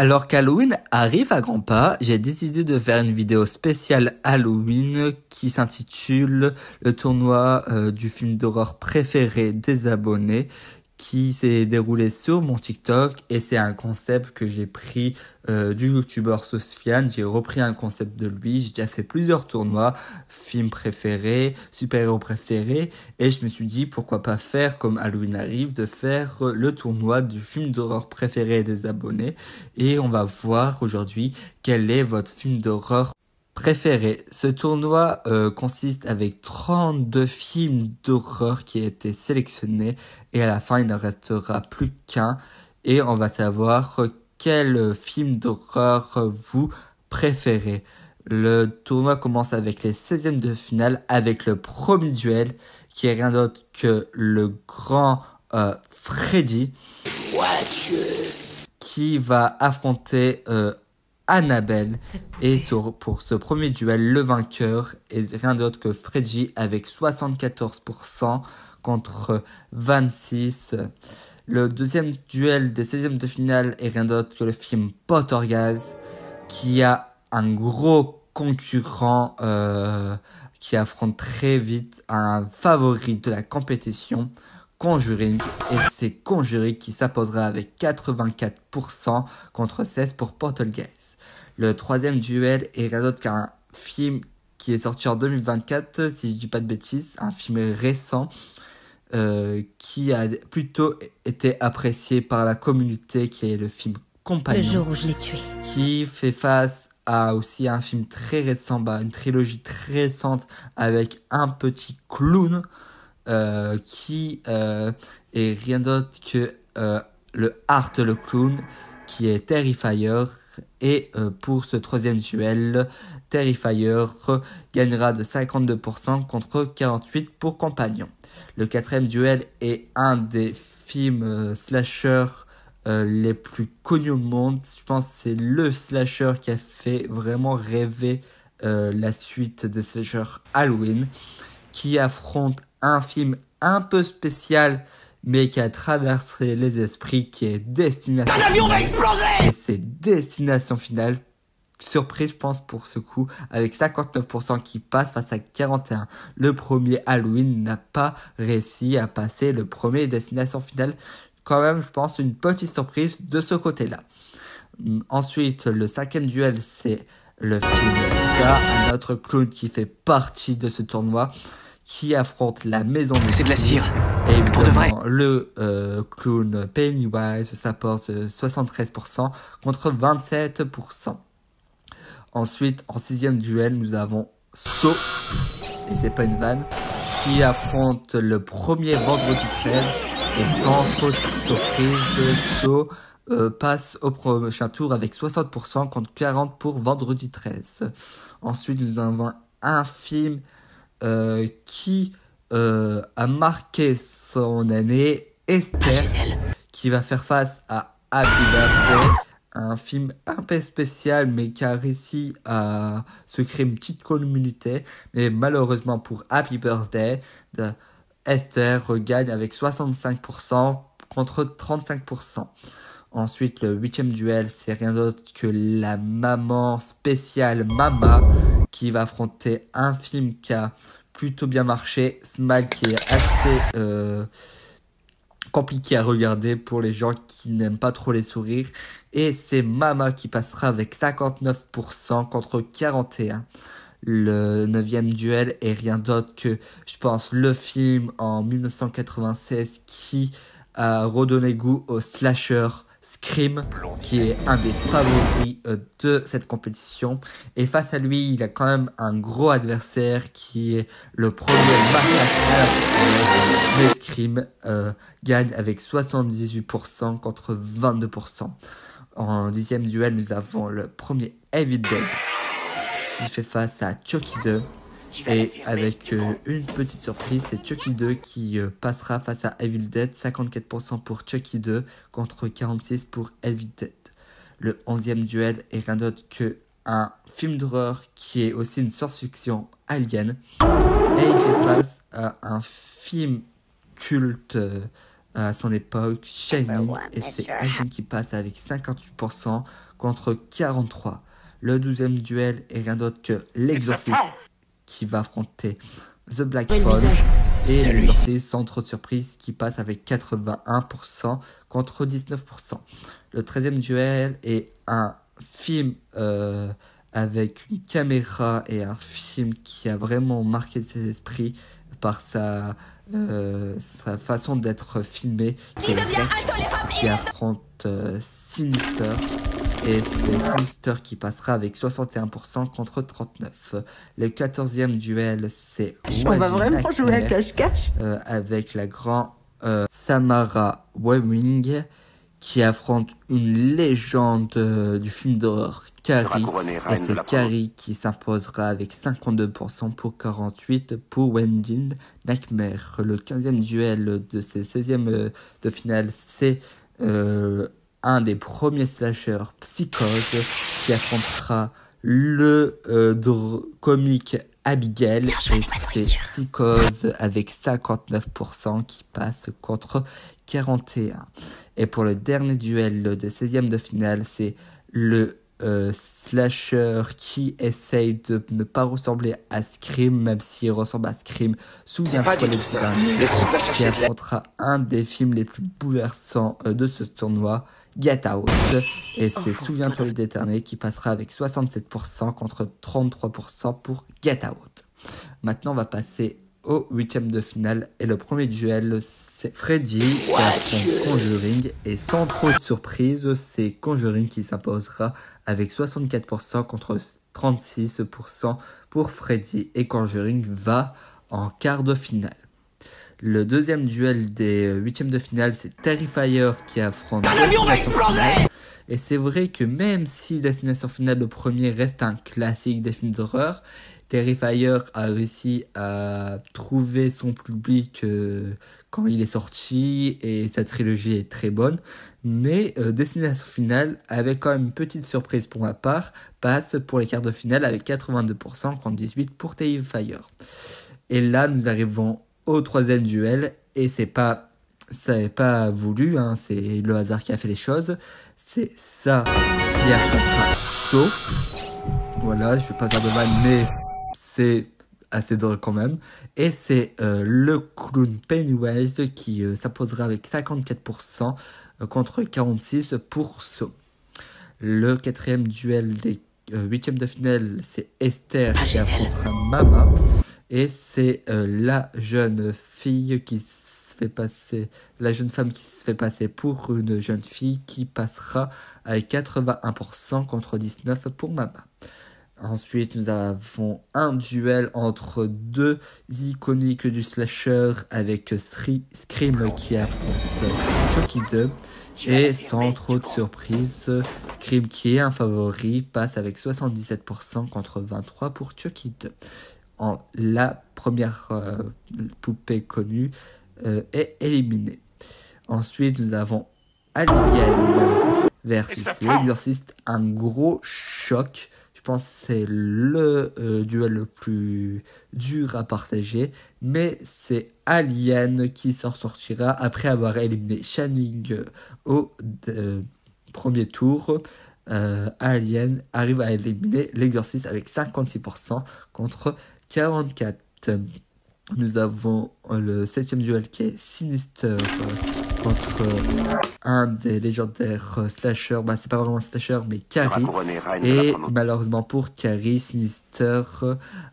Alors qu'Halloween arrive à grands pas, j'ai décidé de faire une vidéo spéciale Halloween qui s'intitule le tournoi du film d'horreur préféré des abonnés qui s'est déroulé sur mon TikTok et c'est un concept que j'ai pris du youtubeur Sofiane. J'ai repris un concept de lui, j'ai déjà fait plusieurs tournois, films préférés, super-héros préférés et je me suis dit pourquoi pas faire comme Halloween arrive, de faire le tournoi du film d'horreur préféré des abonnés et on va voir aujourd'hui quel est votre film d'horreur préféré. Ce tournoi consiste avec 32 films d'horreur qui ont été sélectionnés et à la fin il ne restera plus qu'un et on va savoir quel film d'horreur vous préférez. Le tournoi commence avec les 16e de finale avec le premier duel qui est rien d'autre que le grand Freddy qui va affronter Annabelle et pour ce premier duel, le vainqueur est rien d'autre que Freddy avec 74% contre 26%. Le deuxième duel des 16e de finale est rien d'autre que le film Poltergeist qui a un gros concurrent qui affronte très vite un favori de la compétition, Conjuring, et c'est Conjuring qui s'imposera avec 84% contre 16% pour Poltergeist. Le troisième duel est rien d'autre qu'un film qui est sorti en 2024, si je dis pas de bêtises, un film récent qui a plutôt été apprécié par la communauté, qui est le film Compagnon. Le jour où je l'ai tué. Qui fait face à aussi un film très récent, une trilogie très récente avec un petit clown qui est rien d'autre que le Art le clown qui est Terrifier et pour ce troisième duel Terrifier gagnera de 52% contre 48% pour Compagnon. Le quatrième duel est un des films slasher les plus connus au monde. Je pense que c'est le slasher qui a fait vraiment rêver la suite des slashers Halloween, qui affronte un film un peu spécial mais qui a traversé les esprits, qui est Destination Finale. L'avion va exploser! Et c'est Destination Finale. Surprise, je pense, pour ce coup, avec 59% qui passe face à 41%. Le premier Halloween n'a pas réussi à passer le premier Destination Finale. Quand même, je pense, une petite surprise de ce côté-là. Ensuite, le cinquième duel, c'est le film Ça, un autre clown qui fait partie de ce tournoi, qui affronte la maison de C'est de la cire. Et pour de vrai. Le clown Pennywise s'apporte 73% contre 27%. Ensuite, en sixième duel, nous avons Saw, et c'est pas une vanne, qui affronte le premier vendredi 13. Et sans trop de surprise, Saw passe au prochain tour avec 60% contre 40% pour vendredi 13. Ensuite, nous avons un film qui a marqué son année, Esther, qui va faire face à Happy Birthday, un film un peu spécial mais qui a réussi à se créer une petite communauté, mais malheureusement pour Happy Birthday, Esther gagne avec 65% contre 35%. Ensuite, le huitième duel, c'est rien d'autre que la maman spéciale Mama qui va affronter un film qui a plutôt bien marché, Smile, qui est assez compliqué à regarder pour les gens qui n'aiment pas trop les sourires. Et c'est Mama qui passera avec 59% contre 41%. Le neuvième duel est rien d'autre que, je pense, le film en 1996 qui a redonné goût au slasher Scream, qui est un des favoris de cette compétition. Et face à lui, il a quand même un gros adversaire qui est le premier massacre à la tronçonneuse. Mais Scream gagne avec 78% contre 22%. En dixième duel, nous avons le premier Evil Dead qui fait face à Chucky 2. Et avec une petite surprise, c'est Chucky 2 qui passera face à Evil Dead, 54% pour Chucky 2 contre 46% pour Evil Dead. Le 11e duel est rien d'autre que un film d'horreur qui est aussi une science-fiction Alien. Et il fait face à un film culte à son époque, Shining, et c'est Alien qui passe avec 58% contre 43%. Le 12e duel est rien d'autre que l'Exorciste qui va affronter The Black Phone, et l'Exorciste sans trop de surprise qui passe avec 81% contre 19%. Le 13e duel est un film avec une caméra et un film qui a vraiment marqué ses esprits par sa façon d'être filmé. C'est Rec qui affronte Sinister, et c'est Sinister qui passera avec 61% contre 39%. Le 14e duel, c'est On va vraiment jouer à cache-cache avec la grande Samara Weaving qui affronte une légende du film d'horreur, Carrie, et c'est Carrie qui s'imposera avec 52% pour 48% pour Wendy Nightmare. Le 15e duel de ces 16e de finale, c'est un des premiers slashers, Psychose, qui affrontera le comique Abigail, et c'est Psychose avec 59% qui passe contre 41%. Et pour le dernier duel des 16e de finale, c'est le slasher qui essaye de ne pas ressembler à Scream, même s'il ressemble à Scream. Souviens-toi le dernier, qui affrontera un des films les plus bouleversants de ce tournoi, Get Out. Et c'est Souviens-toi le dernier qui passera avec 67% contre 33% pour Get Out. Maintenant, on va passer au 8e de finale, et le premier duel, c'est Freddy qui affronte Conjuring, et sans trop de surprise, c'est Conjuring qui s'imposera avec 64% contre 36% pour Freddy, et Conjuring va en quart de finale. Le deuxième duel des 8e de finale, c'est Terrifier qui affronte Destination Finale. Et c'est vrai que même si Destination Finale, le premier, reste un classique des films d'horreur, Terrifier a réussi à trouver son public quand il est sorti, et sa trilogie est très bonne. Mais Destination Finale, avec quand même une petite surprise pour ma part, passe pour les quarts de finale avec 82% contre 18% pour Terrifier. Et là, nous arrivons au troisième duel, et ça n'est pas voulu, hein, c'est le hasard qui a fait les choses. C'est ça qui affrontera Saw. Voilà, je vais pas faire de mal, mais c'est assez drôle quand même. Et c'est le clown Pennywise qui s'imposera avec 54% contre 46% pour Saw. Le quatrième duel des 8e de finale, c'est Esther qui affrontera Mama. Et c'est la jeune femme qui se fait passer pour une jeune fille qui passera avec 81% contre 19% pour Mama. Ensuite, nous avons un duel entre deux iconiques du slasher avec Scream qui affronte Chucky 2. Et sans trop de surprise, Scream, qui est un favori, passe avec 77% contre 23% pour Chucky 2. La première poupée connue est éliminée. Ensuite, nous avons Alien versus l'Exorciste, un gros choc. Je pense que c'est le duel le plus dur à partager, mais c'est Alien qui s'en sortira après avoir éliminé Shining au premier tour. Alien arrive à éliminer l'Exorciste avec 56% contre 44%. Nous avons le 7e duel qui est Sinister contre un des légendaires slashers. C'est pas vraiment un slasher, mais Carrie. Et malheureusement pour Carrie, Sinister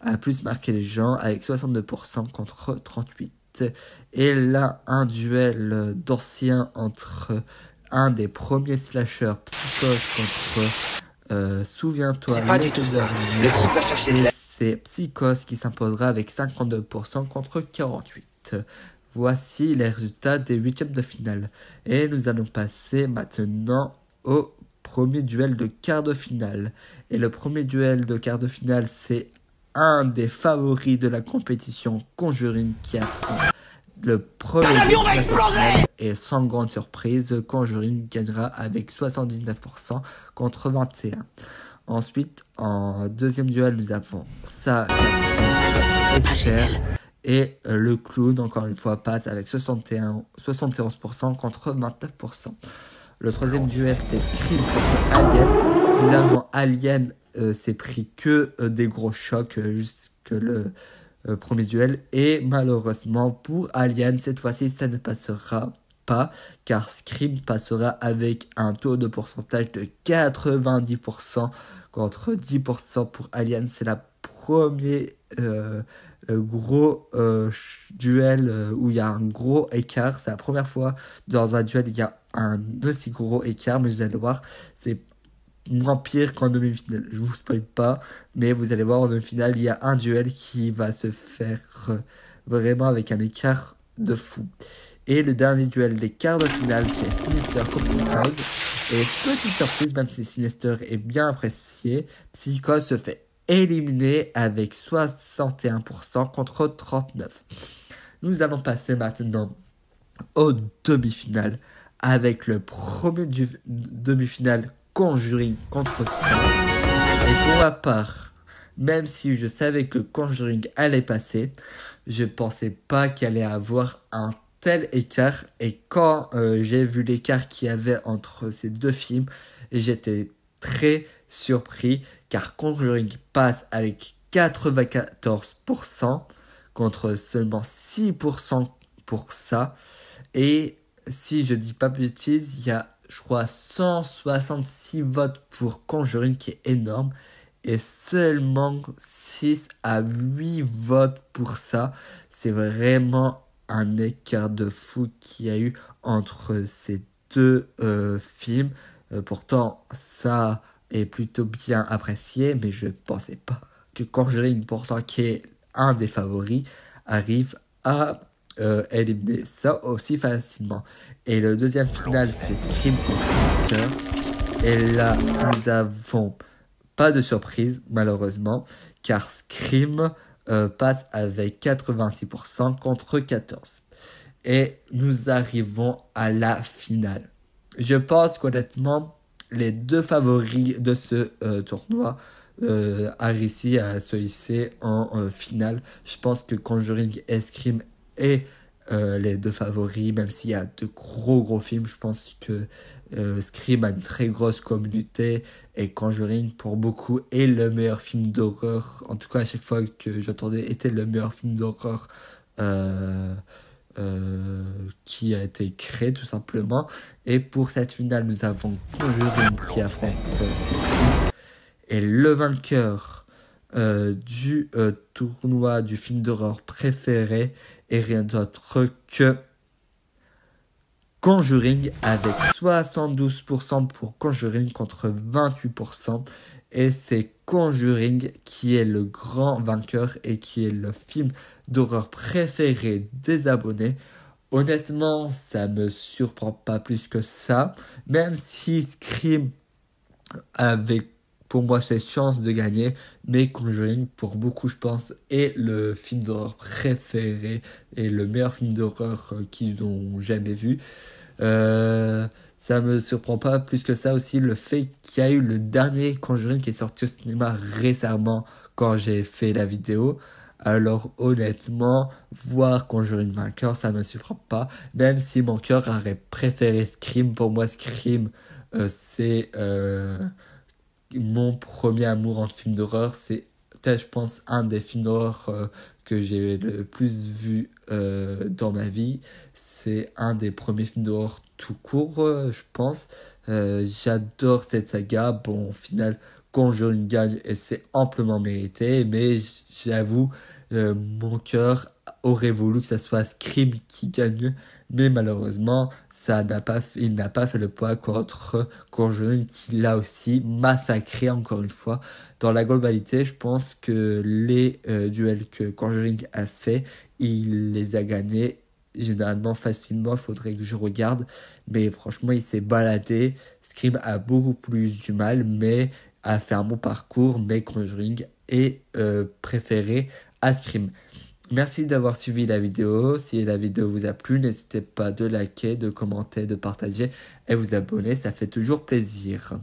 a plus marqué les gens avec 62% contre 38%. Et là, un duel d'anciens entre un des premiers slashers, Psychose, contre Souviens-toi l'été dernier, et c'est Psychose qui s'imposera avec 52% contre 48%. Voici les résultats des 8e de finale. Et nous allons passer maintenant au premier duel de quart de finale. Et le premier duel de quart de finale, c'est un des favoris de la compétition, Conjuring, qui affronte le premier Destination Finale, et sans grande surprise, Conjuring gagnera avec 79% contre 21%. Ensuite, en deuxième duel, nous avons ça qui affronte Esther, Et le clown, encore une fois, passe avec 71% contre 29%. Le troisième duel, c'est Scream contre Alien. Bizarrement, Alien s'est pris que des gros chocs jusque le premier duel. Et malheureusement, pour Alien, cette fois-ci, ça ne passera pas, car Scream passera avec un taux de pourcentage de 90% contre 10% pour Alien. C'est la premier gros duel où il y a un gros écart. C'est la première fois dans un duel il y a un aussi gros écart, mais vous allez voir, c'est moins pire qu'en demi-finale. Je vous spoil pas, mais vous allez voir en demi-finale, il y a un duel qui va se faire vraiment avec un écart de fou. Et le dernier duel des quarts de finale, c'est Sinister contre Psychose. Et petite surprise, même si Sinister est bien apprécié, Psychose se fait éliminer avec 61% contre 39%. Nous allons passer maintenant aux demi-finales avec le premier demi-finale Conjuring contre ça. Et pour ma part, même si je savais que Conjuring allait passer, je pensais pas qu'il allait avoir un tel écart. Et quand j'ai vu l'écart qu'il y avait entre ces deux films, j'étais très surpris car Conjuring passe avec 94% contre seulement 6% pour ça. Et si je dis pas de bêtises, il y a, je crois, 166 votes pour Conjuring, qui est énorme, et seulement 6 à 8 votes pour ça. C'est vraiment un écart de fou qu'il y a eu entre ces deux films. Pourtant, ça est plutôt bien apprécié, mais je pensais pas que Conjuring, pourtant qui est un des favoris, arrive à éliminer ça aussi facilement. Et le deuxième final, c'est Scream contre Sinister. Et là, nous avons pas de surprise, malheureusement, car Scream passe avec 86% contre 14%. Et nous arrivons à la finale. Je pense qu'honnêtement, les deux favoris de ce tournoi a réussi à se hisser en finale. Je pense que Conjuring et Scream est les deux favoris, même s'il y a de gros films. Je pense que Scream a une très grosse communauté et Conjuring pour beaucoup est le meilleur film d'horreur. En tout cas, à chaque fois que j'entendais était le meilleur film d'horreur qui a été créé tout simplement. Et pour cette finale, nous avons Conjuring qui affronte Scream. Et le vainqueur du tournoi du film d'horreur préféré est rien d'autre que Conjuring, avec 72% pour Conjuring contre 28%. Et c'est Conjuring qui est le grand vainqueur et qui est le film d'horreur préféré des abonnés. Honnêtement, ça me surprend pas plus que ça. Même si Scream avait pour moi cette chance de gagner, mais Conjuring pour beaucoup je pense est le film d'horreur préféré et le meilleur film d'horreur qu'ils ont jamais vu. Ça me surprend pas plus que ça aussi le fait qu'il y a eu le dernier Conjuring qui est sorti au cinéma récemment quand j'ai fait la vidéo. Alors honnêtement, voir Conjuring vainqueur, ça me surprend pas, même si mon cœur aurait préféré Scream. Pour moi Scream c'est mon premier amour en film d'horreur. C'est peut-être, je pense, un des films d'horreur que j'ai le plus vu dans ma vie. C'est un des premiers films d'horreur tout court, je pense. J'adore cette saga. Bon, au final, Conjuring gagne et c'est amplement mérité. Mais j'avoue, mon cœur aurait voulu que ça soit Scream qui gagne. Mais malheureusement, il n'a pas fait le poids contre Conjuring qui l'a aussi massacré encore une fois. Dans la globalité, je pense que les duels que Conjuring a fait, il les a gagnés généralement facilement. Il faudrait que je regarde. Mais franchement, il s'est baladé. Scream a beaucoup plus du mal, mais a fait un bon parcours. Mais Conjuring est préféré à Scream. Merci d'avoir suivi la vidéo. Si la vidéo vous a plu, n'hésitez pas de liker, de commenter, de partager et vous abonner. Ça fait toujours plaisir.